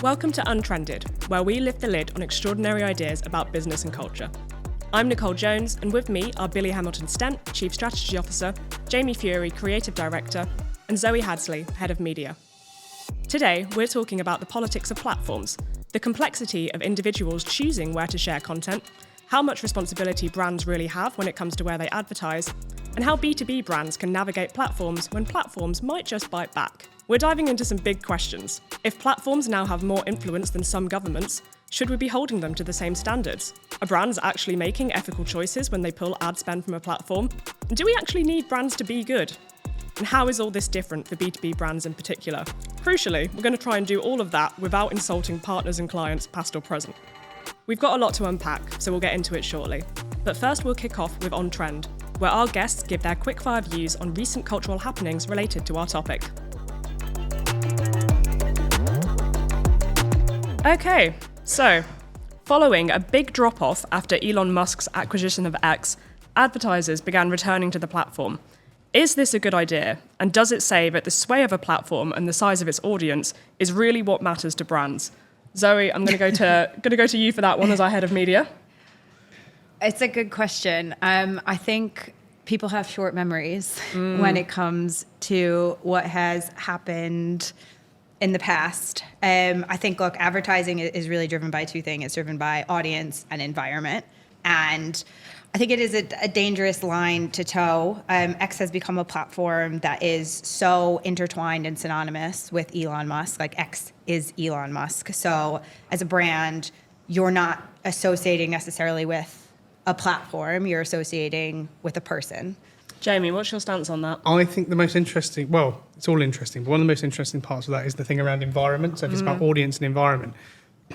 Welcome to UnTrended, where we lift the lid on extraordinary ideas about business and culture. I'm Nicole Jones, and with me are Billy Hamilton-Stent, Chief Strategy Officer, Jamie Fewery, Creative Director, and Zoe Hadsley, Head of Media. Today, we're talking about the politics of platforms, the complexity of individuals choosing where to share content, how much responsibility brands really have when it comes to where they advertise, and how B2B brands can navigate platforms when platforms might just bite back. We're diving into some big questions. If platforms now have more influence than some governments, should we be holding them to the same standards? Are brands actually making ethical choices when they pull ad spend from a platform? And do we actually need brands to be good? And how is all this different for B2B brands in particular? Crucially, we're going to try and do all of that without insulting partners and clients, past or present. We've got a lot to unpack, so we'll get into it shortly. But first we'll kick off with On Trend, where our guests give their quickfire views on recent cultural happenings related to our topic. Okay, so following a big drop-off after Elon Musk's acquisition of X, advertisers began returning to the platform. Is this a good idea? And does it say that the sway of a platform and the size of its audience is really what matters to brands? Zoe, I'm going to go to you for that one as our head of media. It's a good question. I think people have short memories when it comes to what has happened in the past. I think, look, advertising is really driven by two things. It's driven by audience and environment. And I think it is a dangerous line to toe. X has become a platform that is so intertwined and synonymous with Elon Musk. Like, X is Elon Musk. So as a brand, you're not associating necessarily with a platform, you're associating with a person. Jamie, what's your stance on that? I think the most interesting, well, it's all interesting, but one of the most interesting parts of that is the thing around environment. So if it's about audience and environment,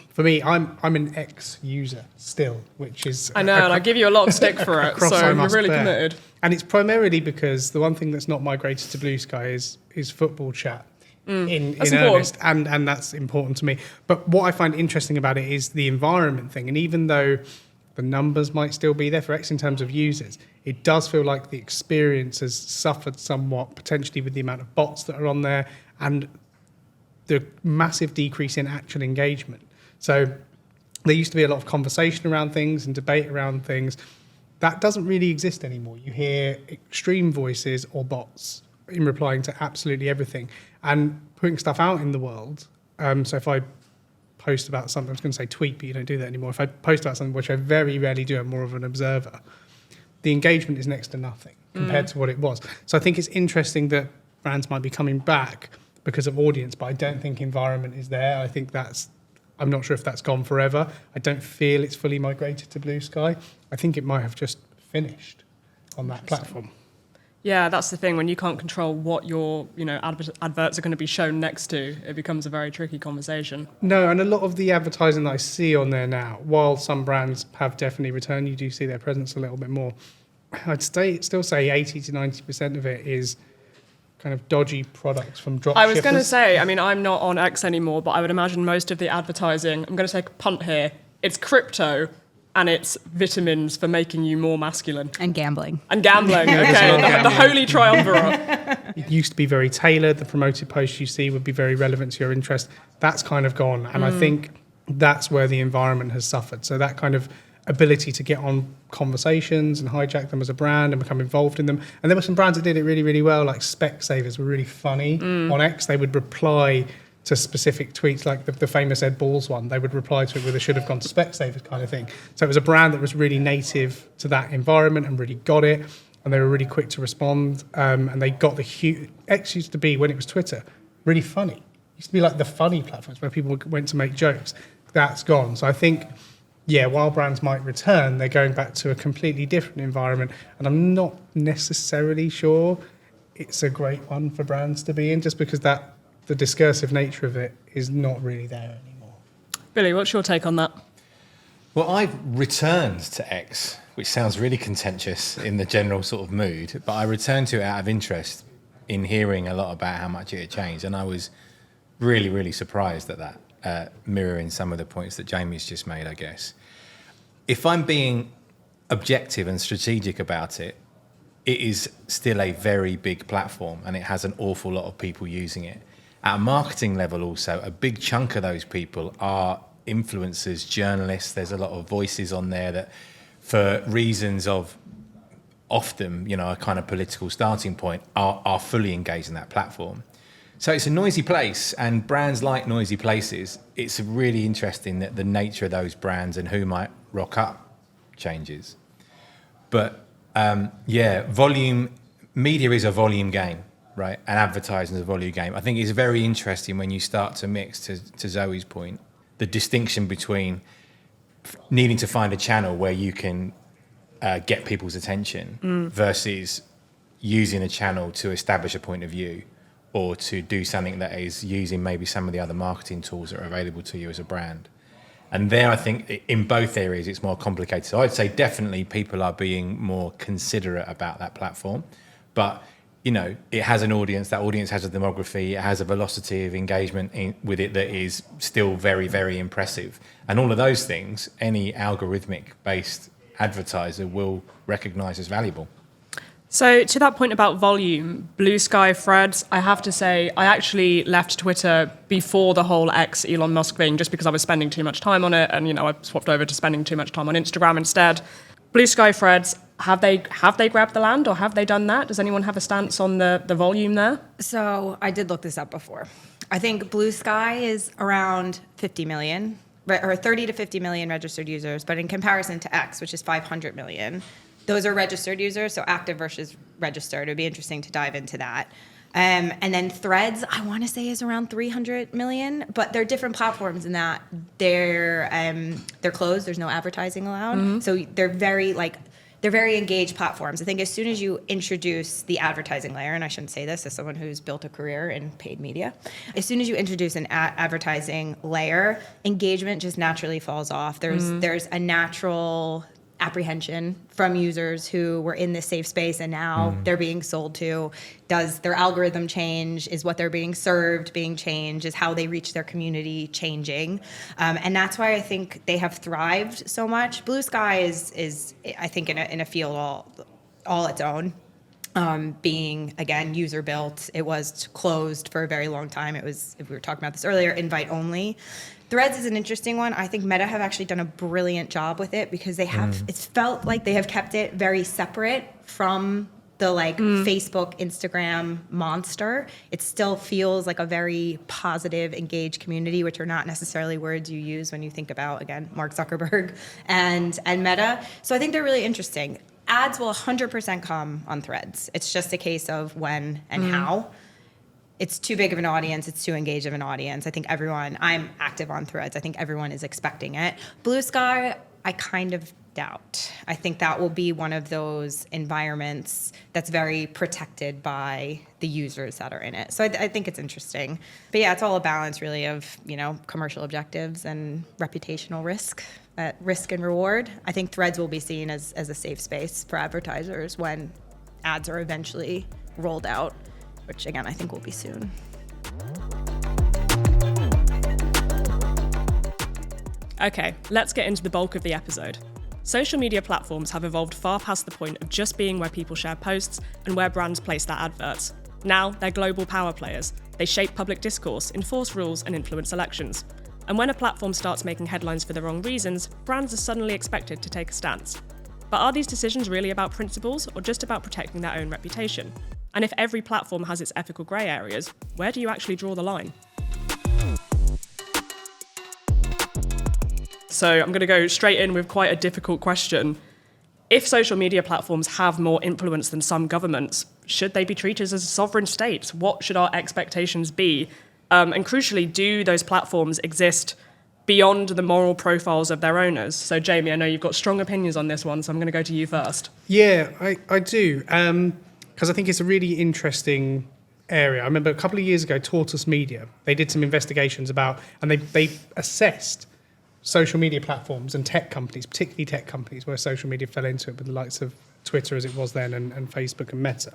for me, I'm an X user still, which is... I know, and I give you a lot of stick for it, so you're really committed. And it's primarily because the one thing that's not migrated to Blue Sky is football chat in earnest, and that's important to me. But what I find interesting about it is the environment thing, and even though the numbers might still be there for X in terms of users, it does feel like the experience has suffered somewhat, potentially with the amount of bots that are on there and the massive decrease in actual engagement. So there used to be a lot of conversation around things and debate around things. That doesn't really exist anymore. You hear extreme voices or bots in replying to absolutely everything and putting stuff out in the world. So if I post about something, I was going to say tweet, but you don't do that anymore. If I post about something, which I very rarely do, I'm more of an observer, the engagement is next to nothing compared to what it was. So I think it's interesting that brands might be coming back because of audience, but I don't think environment is there. I think I'm not sure if that's gone forever. I don't feel it's fully migrated to Blue Sky. I think it might have just finished on that platform. Yeah, that's the thing. When you can't control what your adverts are going to be shown next to, it becomes a very tricky conversation. No, and a lot of the advertising that I see on there now, while some brands have definitely returned, you do see their presence a little bit more. I'd still say 80 to 90% of it is kind of dodgy products from drop I was going to shippers. say, I'm not on X anymore, but I would imagine most of the advertising, I'm going to take a punt here, it's crypto and it's vitamins for making you more masculine. And gambling. And gambling, okay, the holy triumvirate. It used to be very tailored. The promoted posts you see would be very relevant to your interest. That's kind of gone. And I think that's where the environment has suffered. So that kind of ability to get on conversations and hijack them as a brand and become involved in them. And there were some brands that did it really, really well, like Specsavers were really funny on X. They would reply to specific tweets, like the famous Ed Balls one. They would reply to it with a should have gone to Specsavers kind of thing. So it was a brand that was really native to that environment and really got it. And they were really quick to respond. And they got the huge... X used to be, when it was Twitter, really funny. It used to be like the funny platforms where people went to make jokes. That's gone. So I think... yeah, while brands might return, they're going back to a completely different environment. And I'm not necessarily sure it's a great one for brands to be in, just because the discursive nature of it is not really there anymore. Billy, what's your take on that? Well, I've returned to X, which sounds really contentious in the general sort of mood, but I returned to it out of interest in hearing a lot about how much it had changed. And I was really, really surprised at that. Mirroring some of the points that Jamie's just made, I guess. If I'm being objective and strategic about it, it is still a very big platform and it has an awful lot of people using it. At a marketing level also, a big chunk of those people are influencers, journalists. There's a lot of voices on there that, for reasons of often, a kind of political starting point, are fully engaged in that platform. So it's a noisy place, and brands like noisy places. It's really interesting that the nature of those brands and who might rock up changes. But volume, media is a volume game, right? And advertising is a volume game. I think it's very interesting when you start to mix, to Zoe's point, the distinction between needing to find a channel where you can get people's attention versus using a channel to establish a point of view, or to do something that is using maybe some of the other marketing tools that are available to you as a brand. And there, I think, in both areas, it's more complicated. So I'd say definitely people are being more considerate about that platform. But, it has an audience. That audience has a demography. It has a velocity of engagement with it that is still very, very impressive. And all of those things, any algorithmic-based advertiser will recognise as valuable. So to that point about volume, blue sky threads, I have to say, I actually left Twitter before the whole X Elon Musk thing, just because I was spending too much time on it, and I swapped over to spending too much time on Instagram instead. Blue sky threads, have they grabbed the land, or have they done that? Does anyone have a stance on the volume there? So I did look this up before. I think Blue Sky is around 50 million, or 30 to 50 million registered users, but in comparison to X, which is 500 million, those are registered users, so active versus registered. It would be interesting to dive into that. And then Threads, I want to say, is around 300 million, but they're different platforms in that they're closed. There's no advertising allowed, so they're very engaged platforms. I think as soon as you introduce the advertising layer, and I shouldn't say this as someone who's built a career in paid media, as soon as you introduce an advertising layer, engagement just naturally falls off. There's a natural apprehension from users who were in this safe space and now they're being sold to. Does their algorithm change? Is what they're being served being changed? Is how they reach their community changing? And that's why I think they have thrived so much. Blue Sky is I think in a field all its own. Being, again, user built. It was closed for a very long time. It was, if we were talking about this earlier, invite only. Threads is an interesting one. I think Meta have actually done a brilliant job with it because they have, it's felt like they have kept it very separate from the Facebook, Instagram monster. It still feels like a very positive, engaged community, which are not necessarily words you use when you think about, again, Mark Zuckerberg and Meta. So I think they're really interesting. Ads will 100% come on Threads. It's just a case of when and how. It's too big of an audience. It's too engaged of an audience. I think I'm active on Threads. I think everyone is expecting it. Blue Sky, I kind of doubt. I think that will be one of those environments that's very protected by the users that are in it. So I think it's interesting. But yeah, it's all a balance really of, commercial objectives and reputational risk and reward. I think Threads will be seen as a safe space for advertisers when ads are eventually rolled out, which again, I think will be soon. Okay, let's get into the bulk of the episode. Social media platforms have evolved far past the point of just being where people share posts and where brands place their adverts. Now, they're global power players. They shape public discourse, enforce rules, and influence elections. And when a platform starts making headlines for the wrong reasons, brands are suddenly expected to take a stance. But are these decisions really about principles or just about protecting their own reputation? And if every platform has its ethical grey areas, where do you actually draw the line? So I'm going to go straight in with quite a difficult question. If social media platforms have more influence than some governments, should they be treated as sovereign states? What should our expectations be? And crucially, do those platforms exist beyond the moral profiles of their owners? So Jamie, I know you've got strong opinions on this one, so I'm going to go to you first. Yeah, I do. Because I think it's a really interesting area. I remember a couple of years ago, Tortoise Media, they did some investigations about, and they assessed social media platforms and tech companies, particularly tech companies where social media fell into it with the likes of Twitter as it was then and Facebook and Meta.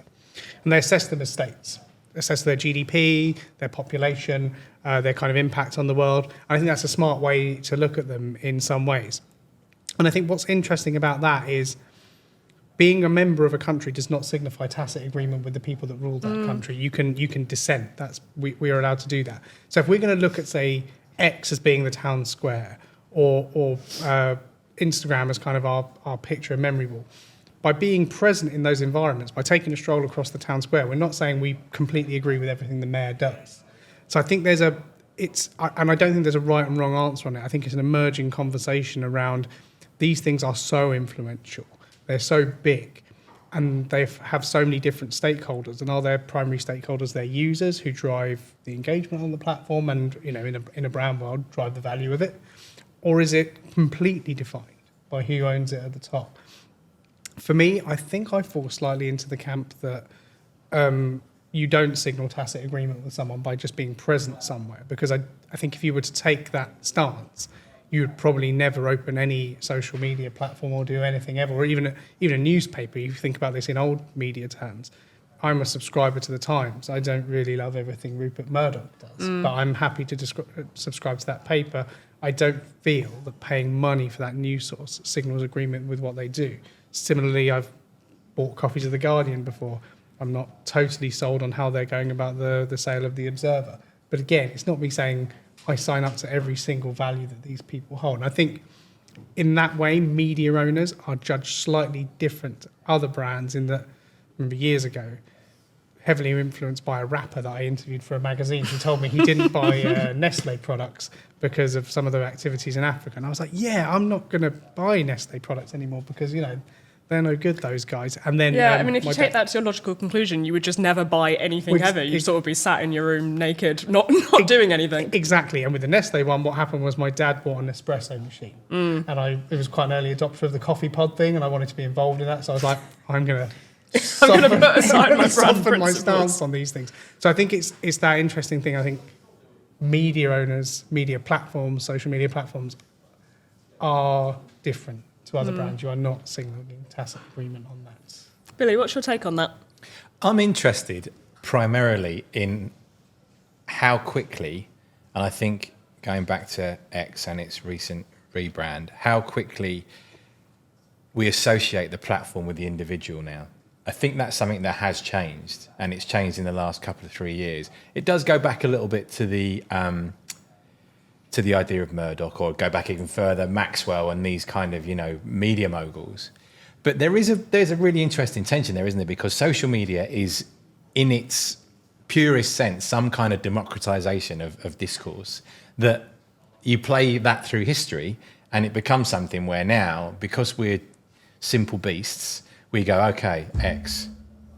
And they assessed them as states, assessed their GDP, their population, their kind of impact on the world. And I think that's a smart way to look at them in some ways. And I think what's interesting about that is being a member of a country does not signify tacit agreement with the people that rule that country. You can dissent. We are allowed to do that. So if we're going to look at, say, X as being the town square, or Instagram as kind of our picture and memory wall, by being present in those environments, by taking a stroll across the town square, we're not saying we completely agree with everything the mayor does. So I think and I don't think there's a right and wrong answer on it. I think it's an emerging conversation around these things are so influential, they're so big, and they have so many different stakeholders. And are their primary stakeholders their users who drive the engagement on the platform and, in a brand world, drive the value of it? Or is it completely defined by who owns it at the top? For me, I think I fall slightly into the camp that you don't signal tacit agreement with someone by just being present somewhere, because I think if you were to take that stance, you would probably never open any social media platform or do anything ever, or even a newspaper. You think about this in old media terms. I'm a subscriber to the Times. I don't really love everything Rupert Murdoch does, but I'm happy to subscribe to that paper. I don't feel that paying money for that news source signals agreement with what they do. Similarly, I've bought copies of The Guardian before. I'm not totally sold on how they're going about the sale of The Observer. But again, it's not me saying I sign up to every single value that these people hold. And I think in that way, media owners are judged slightly different to other brands in that, I remember years ago, heavily influenced by a rapper that I interviewed for a magazine who told me he didn't buy Nestle products because of some of their activities in Africa. And I was like, yeah, I'm not going to buy Nestle products anymore because, they're no good, those guys. And then if you take that to your logical conclusion, you would just never buy anything ever. You'd sort of be sat in your room naked, not doing anything. Exactly. And with the Nestle one, what happened was my dad bought an espresso machine. And it was quite an early adopter of the coffee pod thing, and I wanted to be involved in that. So I was like, I'm going to put aside my brand my stance on these things. So I think it's that interesting thing. I think media owners, media platforms, social media platforms are different to other brands. You are not signalling tacit agreement on that. Billy, what's your take on that? I'm interested primarily in how quickly, and I think going back to X and its recent rebrand, how quickly we associate the platform with the individual now. I think that's something that has changed, and it's changed in the last couple of 3 years. It does go back a little bit to the idea of Murdoch, or go back even further, Maxwell and these kind of, media moguls. But there's a really interesting tension there, isn't there? Because social media is, in its purest sense, some kind of democratization of discourse, that you play that through history and it becomes something where now, because we're simple beasts, we go, okay, X,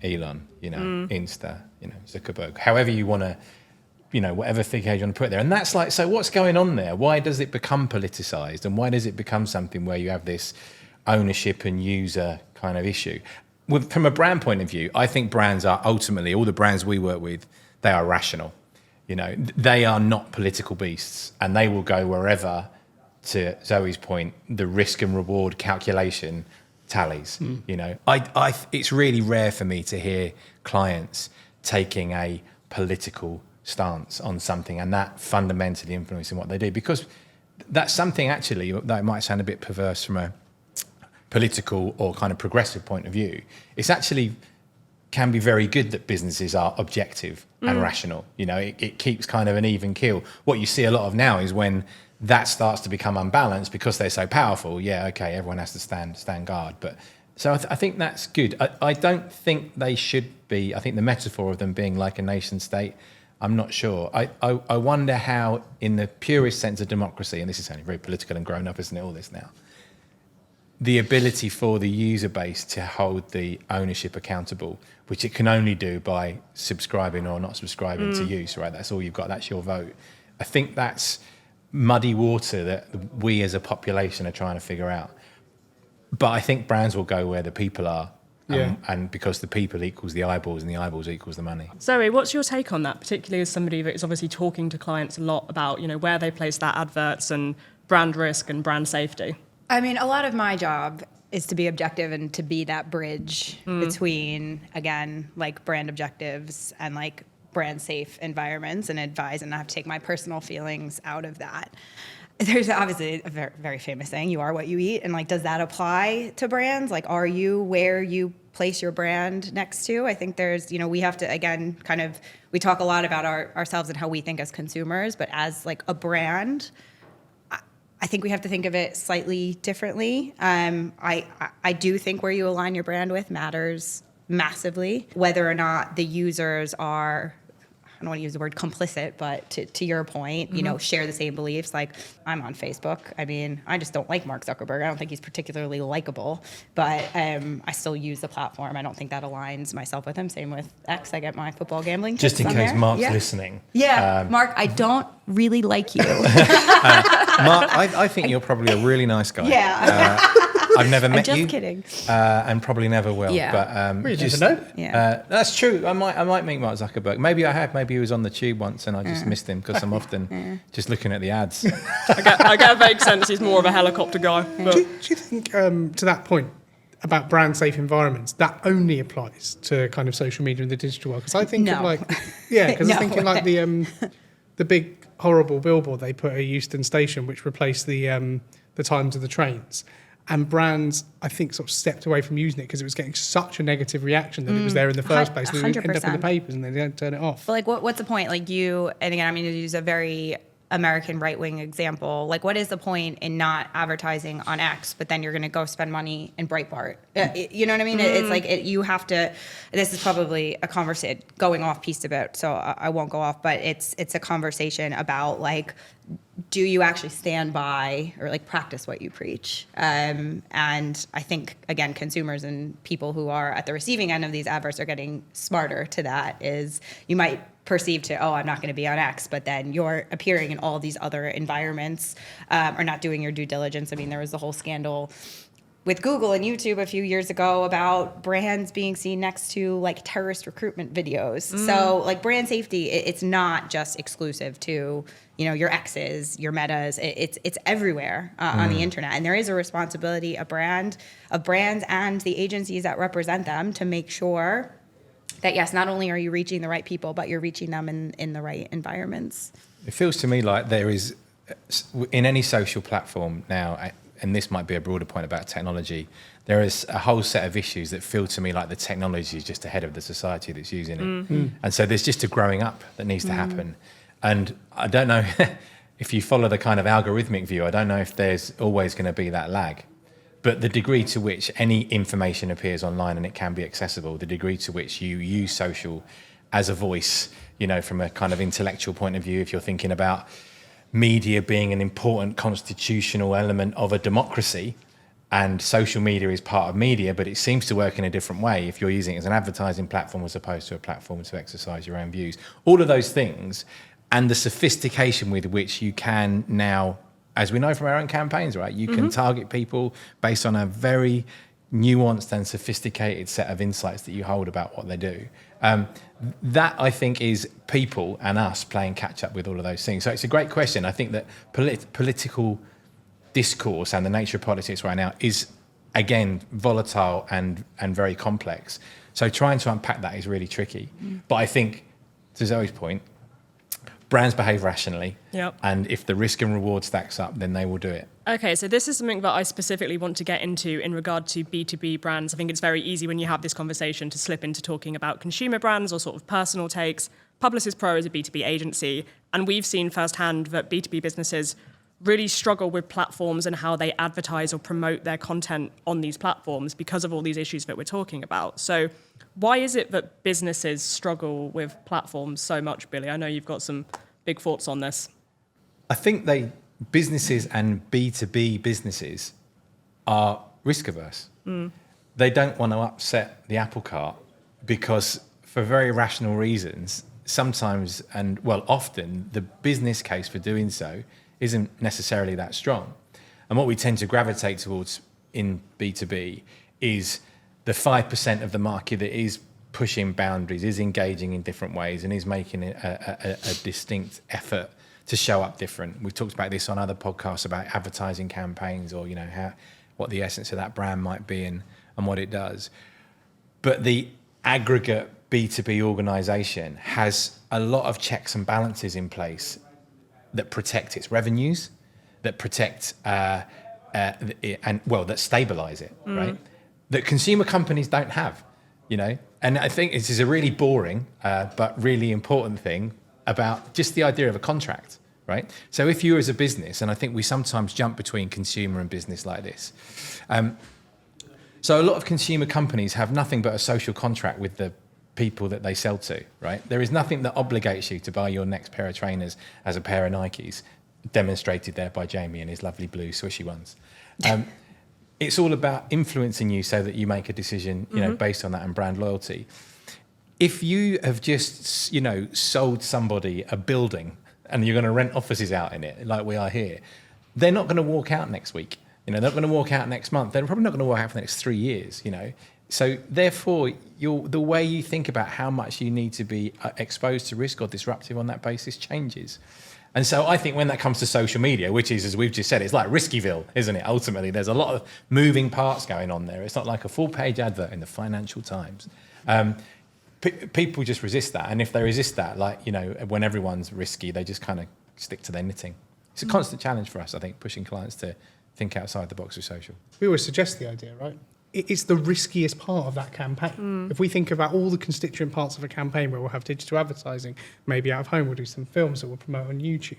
Elon, Insta, Zuckerberg, however you want to, whatever figure you want to put there. And that's like, so what's going on there? Why does it become politicized? And why does it become something where you have this ownership and user kind of issue? From a brand point of view, I think brands are ultimately, all the brands we work with, they are rational. They are not political beasts, and they will go wherever, to Zoe's point, the risk and reward calculation tallies. It's really rare for me to hear clients taking a political stance on something and that fundamentally influencing what they do, because that's something actually that might sound a bit perverse from a political or kind of progressive point of view. It's actually can be very good that businesses are objective and rational. It keeps kind of an even keel. What you see a lot of now is when that starts to become unbalanced because they're so powerful. Yeah, okay, everyone has to stand guard. But so I think that's good. I don't think they should be. I think the metaphor of them being like a nation state, I'm not sure. I wonder how, in the purest sense of democracy, and this is sounding very political and grown up, isn't it, all this now, the ability for the user base to hold the ownership accountable, which it can only do by subscribing or not subscribing to use, right? That's all you've got, that's your vote. I think that's muddy water that we as a population are trying to figure out. But I think brands will go where the people are. And because the people equals the eyeballs and the eyeballs equals the money. Zoe, what's your take on that, particularly as somebody that is obviously talking to clients a lot about, where they place their adverts and brand risk and brand safety? I mean, a lot of my job is to be objective and to be that bridge between, again, like brand objectives and like brand safe environments and advise, and I have to take my personal feelings out of that. There's obviously a very, very famous saying, you are what you eat. And like, does that apply to brands? Like, are you where you place your brand next to? I think there's, we have to, again, we talk a lot about ourselves and how we think as consumers, but as like a brand, I think we have to think of it slightly differently. I do think where you align your brand with matters massively. Whether or not the users are, I don't want to use the word complicit, but to your point, share the same beliefs. Like, I'm on Facebook. I mean, I just don't like Mark Zuckerberg. I don't think he's particularly likable, but I still use the platform. I don't think that aligns myself with him. Same with X. I get my football gambling just in case there. Mark's listening. Yeah, Mark, I don't really like you. Mark, I think you're probably a really nice guy. Yeah. I've never met you. Just kidding. And probably never will. Yeah. But You never know. Yeah. that's true. I might meet Mark Zuckerberg. Maybe I have. Maybe he was on the tube once and I just missed him because I'm often just looking at the ads. I get a vague sense he's more of a helicopter guy. But Do you think, to that point about brand safe environments, that only applies to kind of social media and the digital world? Because I think No. of like, because No. I think of like the big horrible billboard they put at Euston Station, which replaced the times of the trains. And brands, I think, sort of stepped away from using it because it was getting such a negative reaction that it was there in the first place. And it would end up in the 100%. papers and they don't turn it off. But like, what's the point? Like and again, I'm going to use a very American right-wing example. Like, what is the point in not advertising on X, but then you're going to go spend money in Breitbart? You know what I mean? It's like, you have to, this is probably a conversation going off piece about, so I won't go off, but it's a conversation about like, do you actually stand by or like practice what you preach? And I think, again, consumers and people who are at the receiving end of these adverts are getting smarter to that. Is you might perceive to, I'm not going to be on X, but then you're appearing in all these other environments, or not doing your due diligence. I mean, there was the whole scandal with Google and YouTube a few years ago about brands being seen next to like terrorist recruitment videos. So like brand safety, it's not just exclusive to, your X's, your Metas. It's everywhere on the internet. And there is a responsibility of brands and the agencies that represent them to make sure that, yes, not only are you reaching the right people, but you're reaching them in the right environments. It feels to me like there is, in any social platform now, and this might be a broader point about technology, there is a whole set of issues that feel to me like the technology is just ahead of the society that's using it. And so there's just a growing up that needs to happen. And I don't know if you follow the kind of algorithmic view, I don't know if there's always going to be that lag. But the degree to which any information appears online and it can be accessible, the degree to which you use social as a voice, from a kind of intellectual point of view, if you're thinking about media being an important constitutional element of a democracy, and social media is part of media, but it seems to work in a different way if you're using it as an advertising platform as opposed to a platform to exercise your own views. All of those things, and the sophistication with which you can now, as we know from our own campaigns, right, you can target people based on a very nuanced and sophisticated set of insights that you hold about what they do. That, I think, is people and us playing catch up with all of those things. So it's a great question. I think that political discourse and the nature of politics right now is, again, volatile and very complex. So trying to unpack that is really tricky. But I think, to Zoe's point, brands behave rationally. Yep. And if the risk and reward stacks up, then they will do it. Okay, so this is something that I specifically want to get into in regard to B2B brands. I think it's very easy when you have this conversation to slip into talking about consumer brands or sort of personal takes. Publicis Pro is a B2B agency, and we've seen firsthand that B2B businesses really struggle with platforms and how they advertise or promote their content on these platforms because of all these issues that we're talking about. So why is it that businesses struggle with platforms so much, Billy? I know you've got some big thoughts on this. I think businesses and B2B businesses are risk averse. They don't want to upset the apple cart because, for very rational reasons, sometimes often the business case for doing so isn't necessarily that strong. And what we tend to gravitate towards in B2B is the 5% of the market that is pushing boundaries, is engaging in different ways, and is making a distinct effort to show up different. We've talked about this on other podcasts about advertising campaigns, or what the essence of that brand might be and what it does. But the aggregate B2B organisation has a lot of checks and balances in place that protect its revenues, that protect that stabilize it, right? That consumer companies don't have, And I think this is a really boring but really important thing about just the idea of a contract, right? So if you as a business, and I think we sometimes jump between consumer and business like this. So a lot of consumer companies have nothing but a social contract with the people that they sell to, right? There is nothing that obligates you to buy your next pair of trainers as a pair of Nikes, demonstrated there by Jamie and his lovely blue swishy ones. It's all about influencing you so that you make a decision, based on that and brand loyalty. If you have just, sold somebody a building and you're going to rent offices out in it, like we are here, they're not going to walk out next week. They're not going to walk out next month. They're probably not going to walk out for the next 3 years, So therefore, the way you think about how much you need to be exposed to risk or disruptive on that basis changes. And so I think when that comes to social media, which is, as we've just said, it's like Riskyville, isn't it? Ultimately, there's a lot of moving parts going on there. It's not like a full-page advert in the Financial Times. People just resist that. And if they resist that, when everyone's risky, they just kind of stick to their knitting. It's a constant challenge for us, I think, pushing clients to think outside the box with social. We always suggest the idea, right? It's the riskiest part of that campaign. If we think about all the constituent parts of a campaign where we'll have digital advertising, maybe out of home we'll do some films that we'll promote on YouTube.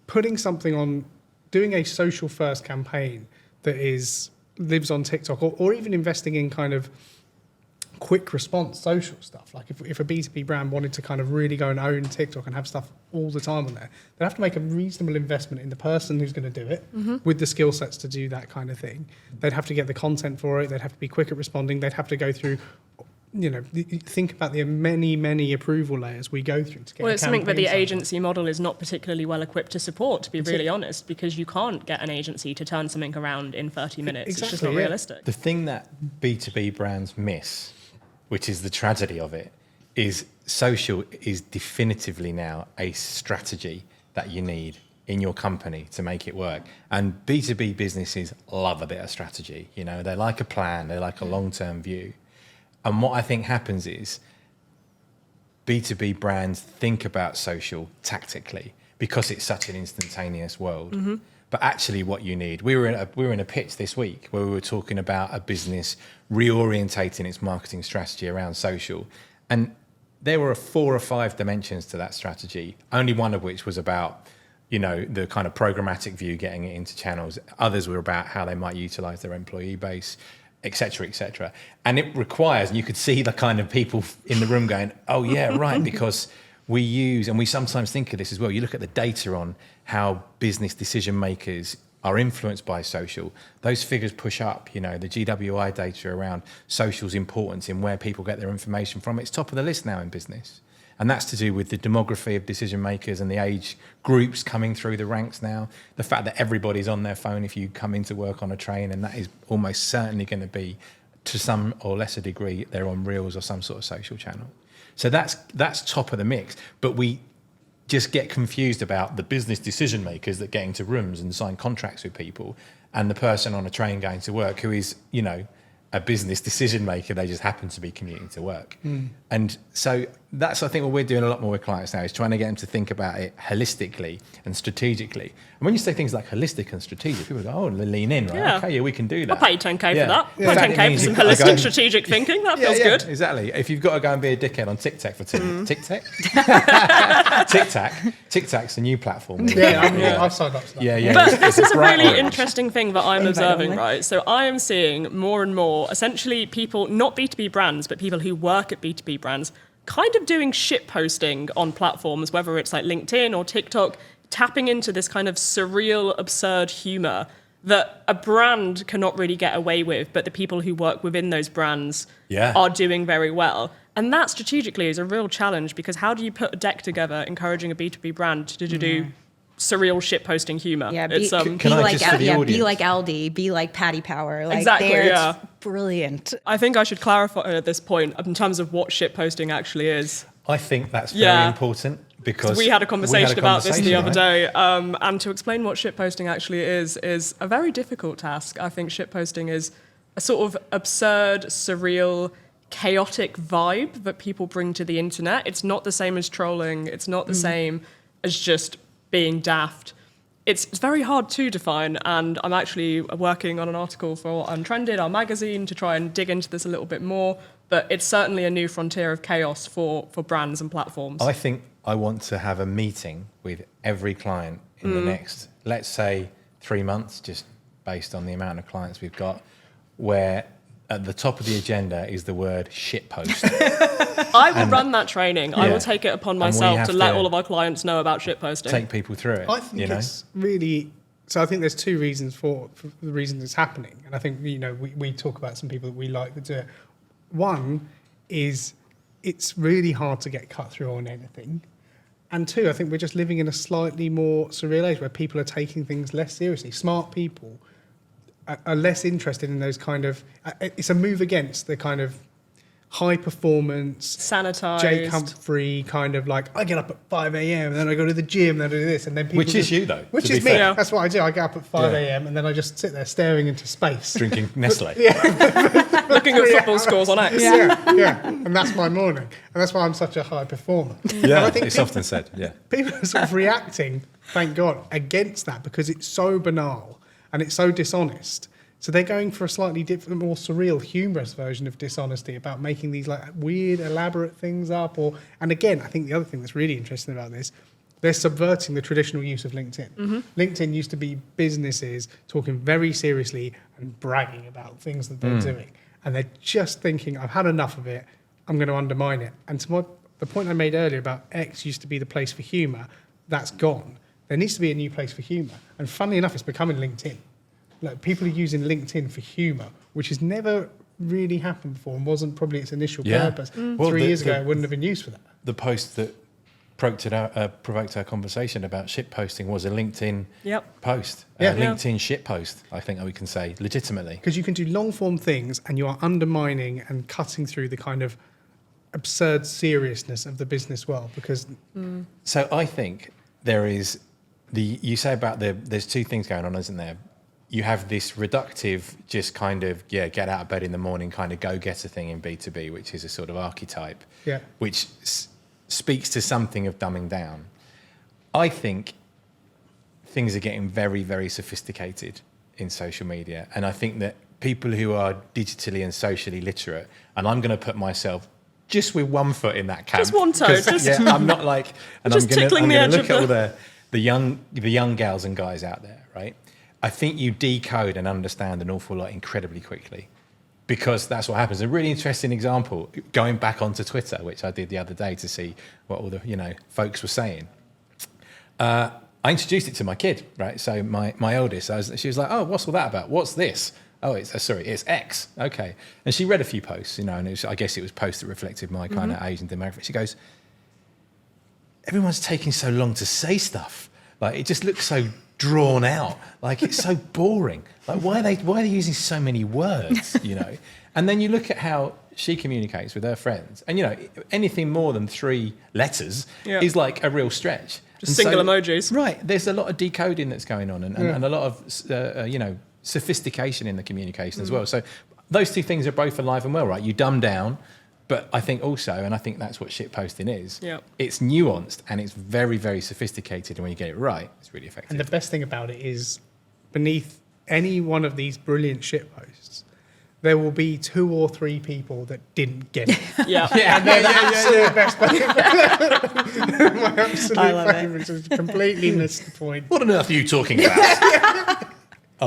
Putting something on, doing a social first campaign that lives on TikTok, or even investing in kind of quick response social stuff. Like if a B2B brand wanted to kind of really go and own TikTok and have stuff all the time on there, they'd have to make a reasonable investment in the person who's going to do it with the skill sets to do that kind of thing. They'd have to get the content for it. They'd have to be quick at responding. They'd have to go through, think about the many, many approval layers we go through to get. Well, it's something that the agency model is not particularly well equipped to support, to be really honest, because you can't get an agency to turn something around in 30 minutes. Exactly, it's just not realistic. The thing that B2B brands miss, which is the tragedy of it, is social is definitively now a strategy that you need in your company to make it work. And B2B businesses love a bit of strategy. They like a plan, they like a long-term view. And what I think happens is B2B brands think about social tactically because it's such an instantaneous world. But actually what you need, we were in a pitch this week where we were talking about a business reorientating its marketing strategy around social. And there were 4 or 5 dimensions to that strategy, only one of which was about, the kind of programmatic view, getting it into channels. Others were about how they might utilize their employee base, et cetera, et cetera. And it requires, and you could see the kind of people in the room going, oh yeah, right, because we use, and we sometimes think of this as well, you look at the data on how business decision makers are influenced by social, those figures push up, the GWI data around social's importance in where people get their information from. It's top of the list now in business. And that's to do with the demography of decision makers and the age groups coming through the ranks now. The fact that everybody's on their phone if you come into work on a train, and that is almost certainly going to be, to some or lesser degree, they're on Reels or some sort of social channel. So that's top of the mix. But we just get confused about the business decision makers that get into rooms and sign contracts with people, and the person on a train going to work who is, a business decision maker. They just happen to be commuting to work. And so that's, I think, what we're doing a lot more with clients now, is trying to get them to think about it holistically and strategically. And when you say things like holistic and strategic, people go, oh, lean in, right? Yeah. Okay, yeah, we can do that. I'll pay 10k for that. Yeah. Pay 10k for some holistic strategic thinking. That feels good. Exactly. If you've got to go and be a dickhead on TikTok for TikTok? TikTok's a new platform. I've signed up to that. Yeah. But this is a really orange. interesting thing that I'm observing, right? So I am seeing more and more, essentially people, not B2B brands, but people who work at B2B brands, kind of doing shit posting on platforms, whether it's like LinkedIn or TikTok, tapping into this kind of surreal, absurd humor that a brand cannot really get away with, but the people who work within those brands are doing very well. And that strategically is a real challenge, because how do you put a deck together encouraging a B2B brand to do surreal shitposting humor? Yeah, it's, be like Aldi, be like Patty Power. Like, exactly, it's brilliant. I think I should clarify at this point in terms of what shitposting actually is. I think that's very important, because we had a conversation about this the other right? day, and to explain what shitposting actually is a very difficult task. I think shitposting is a sort of absurd, surreal, chaotic vibe that people bring to the internet. It's not the same as trolling. It's not the same as just being daft. it's very hard to define, and I'm actually working on an article for UnTrended, our magazine, to try and dig into this a little bit more. But it's certainly a new frontier of chaos for brands and platforms. I think I want to have a meeting with every client in the next, let's say, 3 months, just based on the amount of clients we've got, where at the top of the agenda is the word shitpost. I will run that training. I Yeah. will take it upon And we myself have to let to all of our clients know about shitposting. Take people through it. I think it's really. So I think there's two reasons for the reasons it's happening, and I think we talk about some people that we like that do it. One is it's really hard to get cut through on anything, and two, I think we're just living in a slightly more surreal age where people are taking things less seriously. Smart people are less interested in those kind of. It's a move against the kind of high performance, Sanitized. Jake Humphrey kind of like, I get up at 5 a.m. and then I go to the gym, and then I do this, and then people Which is you, though, Which to is be me. fair. Yeah. That's what I do. I get up at 5 a.m. and then I just sit there staring into space. Drinking Nestle. Looking at football scores on X. Yeah. And that's my morning. And that's why I'm such a high performer. And Yeah, I think it's often said, yeah. people are sort of reacting, thank God, against that because it's so banal and it's so dishonest. So they're going for a slightly different, more surreal, humorous version of dishonesty about making these like weird, elaborate things up. And again, I think the other thing that's really interesting about this, they're subverting the traditional use of LinkedIn. Mm-hmm. LinkedIn used to be businesses talking very seriously and bragging about things that they're doing. And they're just thinking, I've had enough of it, I'm going to undermine it. And to the point I made earlier about X used to be the place for humour, that's gone. There needs to be a new place for humour. And funnily enough, it's becoming LinkedIn. Like people are using LinkedIn for humour, which has never really happened before and wasn't probably its initial purpose. Well, 3 years ago, it wouldn't have been used for that. The post that provoked our conversation about shitposting was a LinkedIn post. Yeah. LinkedIn shitpost, I think we can say, legitimately. Because you can do long form things and you are undermining and cutting through the kind of absurd seriousness of the business world. Because So I think there is you say about there's two things going on, isn't there? You have this reductive, just kind of, get out of bed in the morning, kind of go-getter thing in B2B, which is a sort of archetype, which speaks to something of dumbing down. I think things are getting very, very sophisticated in social media. And I think that people who are digitally and socially literate, and I'm going to put myself just with one foot in that camp. Just one toe. I'm not like, and just I'm tickling the going edge to look of at all the young gals and guys out there, right? I think you decode and understand an awful lot incredibly quickly, because that's what happens. A really interesting example, going back onto Twitter, which I did the other day to see what all the folks were saying. I introduced it to my kid, right? So my eldest, she was like, "Oh, what's all that about? What's this? Oh, it's X. Okay." And she read a few posts, and I guess it was posts that reflected my kind of Asian demographic. She goes, "Everyone's taking so long to say stuff. Like it just looks so drawn out. Like it's so boring. Like why are they using so many words? And then you look at how she communicates with her friends, and anything more than 3 letters is like a real stretch. Just single emojis. Right. There's a lot of decoding that's going on, and a lot of sophistication in the communication as well. So those two things are both alive and well, right? You dumb down. But I think also, and I think that's what shitposting is, it's nuanced and it's very, very sophisticated. And when you get it right, it's really effective. And the best thing about it is beneath any one of these brilliant shitposts, there will be 2 or 3 people that didn't get it. Yeah. They're the absolute best. My absolute favourite is completely missed the point. What on earth are you talking about?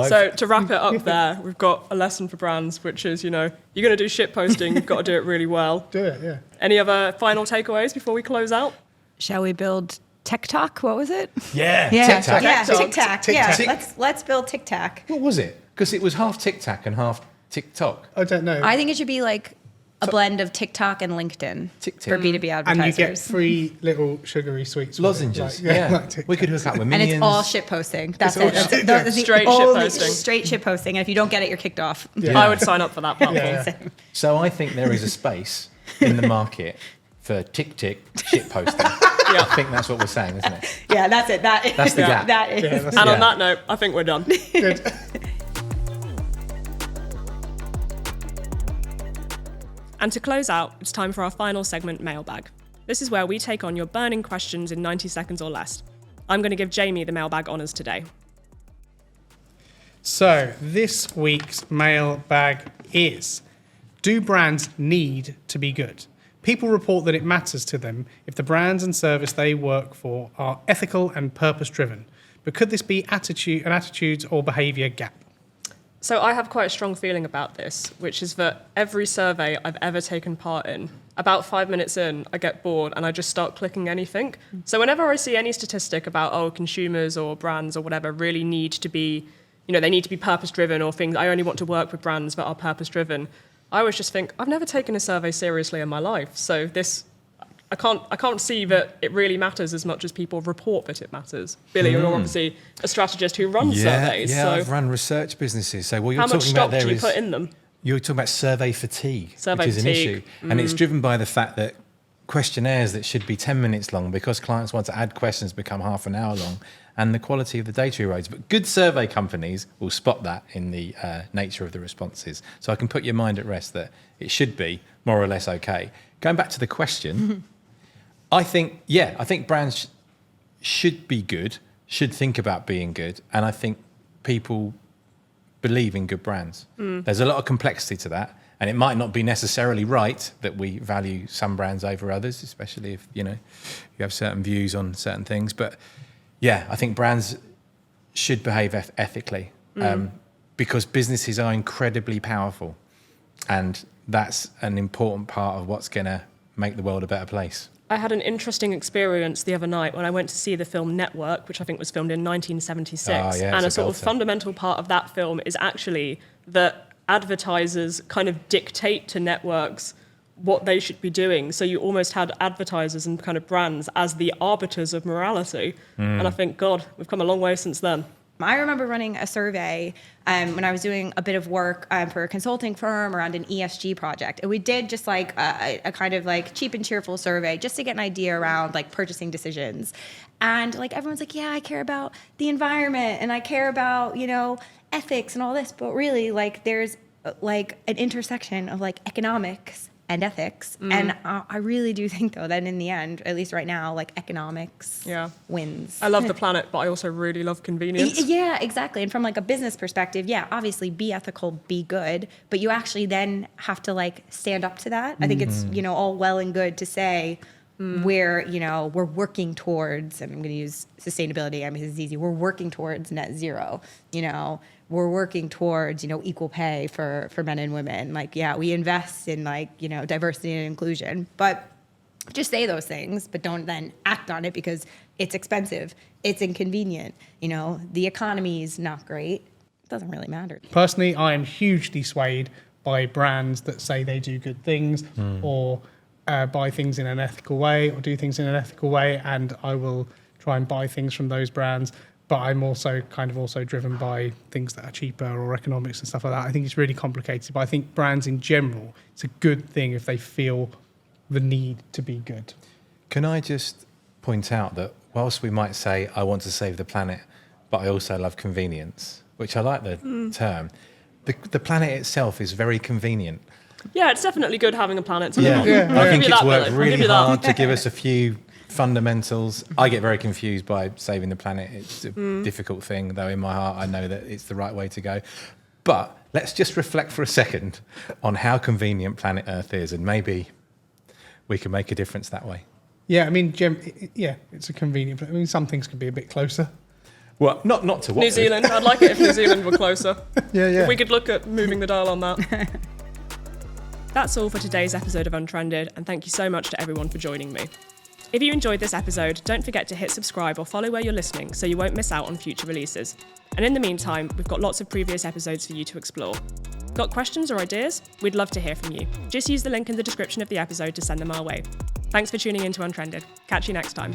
So to wrap it up there, we've got a lesson for brands, which is, you're going to do shit posting, you've got to do it really well. Do it, yeah. Any other final takeaways before we close out? Shall we build TikTok? What was it? Yeah. TikTok. TikTok. Yeah, let's build TikTok. What was it? Because it was half TikTok and half TikTok. I don't know. I think it should be like a blend of TikTok and LinkedIn for B2B advertisers. And you get 3 little sugary sweets. Lozenges. Like We could hook up with and minions. it's all shit posting. That's all it. That's, shit- that's the Straight only- shit posting. Straight shit posting. And if you don't get it, you're kicked off. Yeah. I would sign up for that platform. Yeah. So I think there is a space in the market for tick shit posting. I think that's what we're saying, isn't it? Yeah, that's it. That's the gap. That is. Yeah, that's And Yeah. on that note, I think we're done. good. And to close out, it's time for our final segment, Mailbag. This is where we take on your burning questions in 90 seconds or less. I'm going to give Jamie the mailbag honours today. So this week's mailbag is, do brands need to be good? People report that it matters to them if the brands and service they work for are ethical and purpose-driven. But could this be an attitudes or behaviour gap? So I have quite a strong feeling about this, which is that every survey I've ever taken part in, about 5 minutes in, I get bored and I just start clicking anything. So whenever I see any statistic about, consumers or brands or whatever really need to be, they need to be purpose-driven or things, I only want to work with brands that are purpose-driven, I always just think, I've never taken a survey seriously in my life. So I can't see that it really matters as much as people report that it matters. Billy, you're obviously a strategist who runs surveys. Yeah, so I've run research businesses. So what you're how much talking stock about there do you is put in them? you're talking about survey fatigue, which is an issue. Mm. And it's driven by the fact that questionnaires that should be 10 minutes long, because clients want to add questions, become half an hour long, and the quality of the data erodes. But good survey companies will spot that in the nature of the responses. So I can put your mind at rest that it should be more or less okay. Going back to the question, I think brands should be good, should think about being good, and I think people believe in good brands. There's a lot of complexity to that, and it might not be necessarily right that we value some brands over others, especially if you have certain views on certain things. But yeah, I think brands should behave ethically because businesses are incredibly powerful, and that's an important part of what's going to make the world a better place. I had an interesting experience the other night when I went to see the film Network, which I think was filmed in 1976. And a sort of fundamental part of that film is actually that advertisers kind of dictate to networks what they should be doing. So you almost had advertisers and kind of brands as the arbiters of morality. And I think, God, we've come a long way since then. I remember running a survey when I was doing a bit of work for a consulting firm around an ESG project. And we did just like a kind of like cheap and cheerful survey just to get an idea around like purchasing decisions. And like everyone's like, yeah, I care about the environment and I care about, ethics and all this. But really like there's like an intersection of like economics and ethics. And I really do think, though, that in the end, at least right now, like economics wins. I love the planet, but I also really love convenience. Yeah, exactly. And from like a business perspective, obviously be ethical, be good, but you actually then have to like stand up to that. I think it's, all well and good to say we're working towards, and I'm going to use sustainability, I mean, it's easy. We're working towards net zero, we're working towards, equal pay for men and women. Like, we invest in like, diversity and inclusion, but just say those things, but don't then act on it because it's expensive. It's inconvenient. The economy is not great. It doesn't really matter. Personally, I am hugely swayed by brands that say they do good things or buy things in an ethical way or do things in an ethical way. And I will try and buy things from those brands. But I'm also driven by things that are cheaper or economics and stuff like that. I think it's really complicated. But I think brands in general, it's a good thing if they feel the need to be good. Can I just point out that whilst we might say, I want to save the planet, but I also love convenience, which I like the term, the planet itself is very convenient. Yeah, it's definitely good having a planet to live on. I think it's worked really hard to give us a few fundamentals. I get very confused by saving the planet. It's a difficult thing, though in my heart I know that it's the right way to go. But let's just reflect for a second on how convenient planet Earth is, and maybe we can make a difference that way. Yeah, I mean, Jim, it's a convenient. I mean, some things could be a bit closer. Well, not to Watford. New Zealand. I'd like it if New Zealand were closer. Yeah. If we could look at moving the dial on that. That's all for today's episode of Untrended, and thank you so much to everyone for joining me. If you enjoyed this episode, don't forget to hit subscribe or follow where you're listening so you won't miss out on future releases. And in the meantime, we've got lots of previous episodes for you to explore. Got questions or ideas? We'd love to hear from you. Just use the link in the description of the episode to send them our way. Thanks for tuning in to Untrended. Catch you next time.